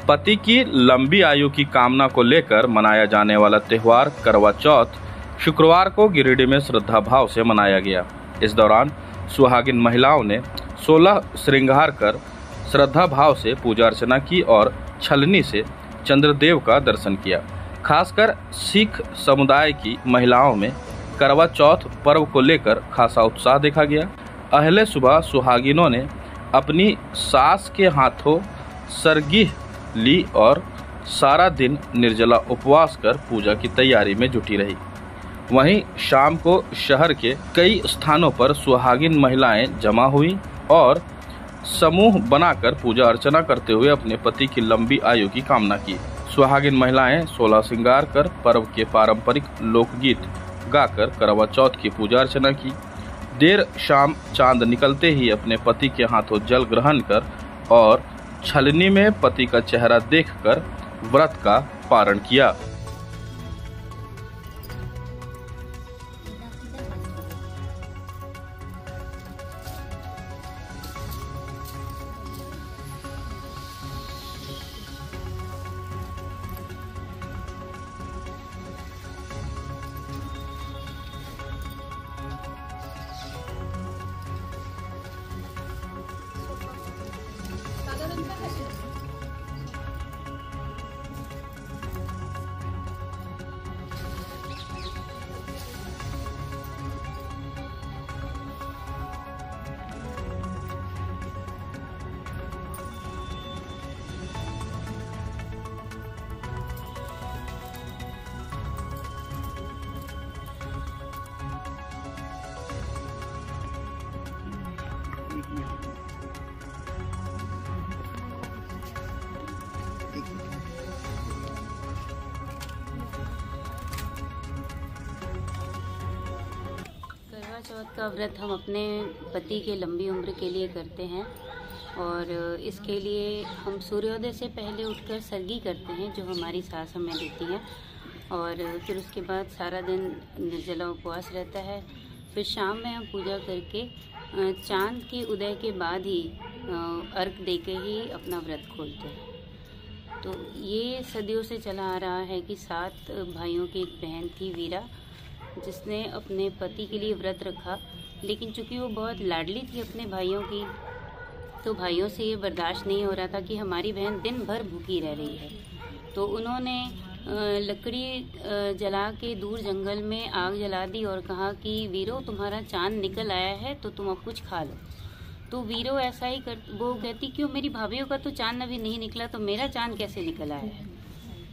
पति की लंबी आयु की कामना को लेकर मनाया जाने वाला त्योहार करवा चौथ शुक्रवार को गिरिडीह में श्रद्धा भाव से मनाया गया। इस दौरान सुहागिन महिलाओं ने 16 श्रृंगार कर श्रद्धा भाव से पूजा अर्चना की और छलनी से चंद्रदेव का दर्शन किया। खासकर सिख समुदाय की महिलाओं में करवा चौथ पर्व को लेकर खासा उत्साह देखा गया। अहले सुबह सुहागिनों ने अपनी सास के हाथों सरगीह ली और सारा दिन निर्जला उपवास कर पूजा की तैयारी में जुटी रही। वहीं शाम को शहर के कई स्थानों पर सुहागिन महिलाएं जमा हुई और समूह बनाकर पूजा अर्चना करते हुए अपने पति की लंबी आयु की कामना की। सुहागिन महिलाएं 16 श्रृंगार कर पर्व के पारंपरिक लोकगीत गाकर करवा चौथ की पूजा अर्चना की। देर शाम चांद निकलते ही अपने पति के हाथों जल ग्रहण कर और छलनी में पति का चेहरा देखकर व्रत का पारण किया। करवा चौथ का व्रत हम अपने पति के लंबी उम्र के लिए करते हैं और इसके लिए हम सूर्योदय से पहले उठकर सरगी करते हैं जो हमारी सास हमें देती हैं और फिर उसके बाद सारा दिन निर्जला उपवास रहता है। फिर शाम में हम पूजा करके चांद के उदय के बाद ही अर्घ दे के ही अपना व्रत खोलते हैं। तो ये सदियों से चला आ रहा है कि 7 भाइयों की एक बहन थी वीरा, जिसने अपने पति के लिए व्रत रखा, लेकिन चूंकि वो बहुत लाडली थी अपने भाइयों की, तो भाइयों से ये बर्दाश्त नहीं हो रहा था कि हमारी बहन दिन भर भूखी रह रही है। तो उन्होंने लकड़ी जला के दूर जंगल में आग जला दी और कहा कि वीरो तुम्हारा चांद निकल आया है तो तुम अब कुछ खा लो। तो वीरो ऐसा ही वो कहती क्यों, मेरी भाभीियों का तो चांद अभी नहीं निकला तो मेरा चांद कैसे निकल आया है।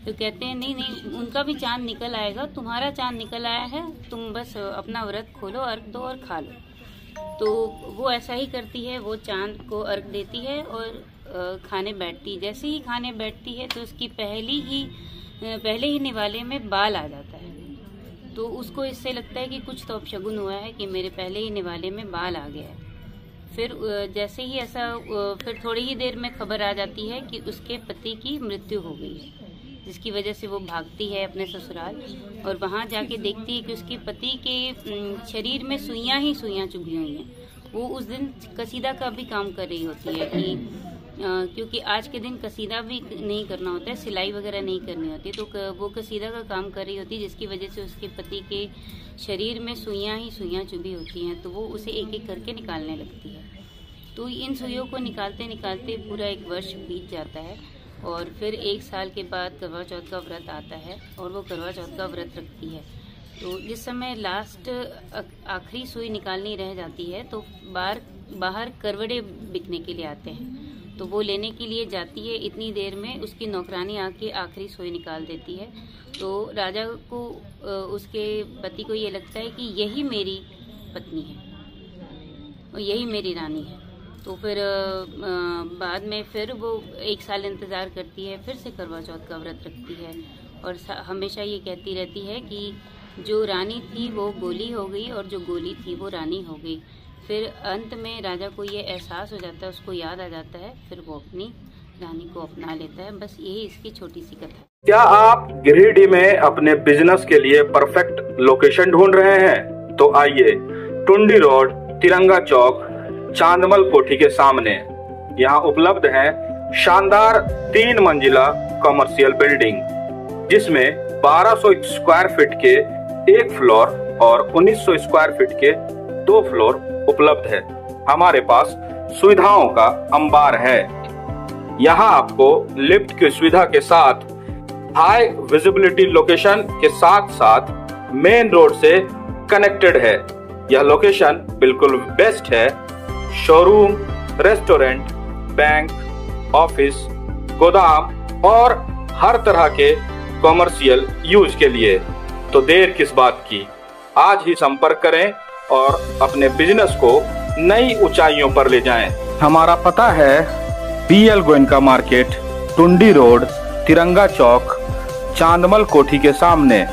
तो कहते हैं नहीं उनका भी चांद निकल आएगा, तुम्हारा चांद निकल आया है, तुम बस अपना व्रत खोलो, अर्घ दो और खा लो। तो वो ऐसा ही करती है, वो चांद को अर्घ देती है और खाने बैठती है। जैसे ही खाने बैठती है तो उसकी पहले ही निवाले में बाल आ जाता है। तो उसको इससे लगता है कि कुछ तो अपशगुन हुआ है कि मेरे पहले ही निवाले में बाल आ गया है। फिर जैसे ही ऐसा फिर थोड़ी ही देर में खबर आ जाती है कि उसके पति की मृत्यु हो गई है, जिसकी वजह से वो भागती है अपने ससुराल और वहाँ जाके देखती है कि उसके पति के शरीर में सुइयां ही सुइयां चुभी हुई हैं। वो उस दिन कसीदा का भी काम कर रही होती है कि क्योंकि आज के दिन कसीदा भी नहीं करना होता है, सिलाई वगैरह नहीं करनी होती, तो वो कसीदा का काम कर रही होती है, जिसकी वजह से उसके पति के शरीर में सुइयां ही सुइयां चुभी होती हैं। तो वो उसे एक एक करके निकालने लगती है। तो इन सुइयों को निकालते निकालते पूरा 1 वर्ष बीत जाता है और फिर 1 साल के बाद करवा चौथ का व्रत आता है और वो करवा चौथ का व्रत रखती है। तो जिस समय लास्ट आखिरी सुई निकालनी रह जाती है तो बाहर करवड़े बिकने के लिए आते हैं, तो वो लेने के लिए जाती है। इतनी देर में उसकी नौकरानी आके आखिरी सुई निकाल देती है। तो राजा को उसके पति को ये लगता है कि यही मेरी पत्नी है और यही मेरी रानी है। तो फिर बाद में फिर वो 1 साल इंतज़ार करती है, फिर से करवा चौथ का व्रत रखती है और हमेशा ये कहती रहती है कि जो रानी थी वो गोली हो गई और जो गोली थी वो रानी हो गई। फिर अंत में राजा को ये एहसास हो जाता है, उसको याद आ जाता है, फिर वो अपनी रानी को अपना लेता है। बस यही इसकी छोटी सी कथा है। क्या आप गिरिडीह में अपने बिजनेस के लिए परफेक्ट लोकेशन ढूंढ रहे हैं? तो आइए टुंडी रोड, तिरंगा चौक, चांदमल कोठी के सामने यहाँ उपलब्ध है शानदार 3 मंजिला कमर्शियल बिल्डिंग जिसमें 1200 स्क्वायर फीट के 1 फ्लोर और 1900 स्क्वायर फीट के 2 फ्लोर उपलब्ध है। हमारे पास सुविधाओं का अंबार है। यहाँ आपको लिफ्ट की सुविधा के साथ हाई विजिबिलिटी लोकेशन के साथ साथ मेन रोड से कनेक्टेड है। यह लोकेशन बिल्कुल बेस्ट है शोरूम, रेस्टोरेंट, बैंक, ऑफिस, गोदाम और हर तरह के कॉमर्शियल यूज के लिए। तो देर किस बात की, आज ही संपर्क करें और अपने बिजनेस को नई ऊंचाइयों पर ले जाएं। हमारा पता है BL Goenka market, Tundi road, तिरंगा चौक, चांदमल कोठी के सामने।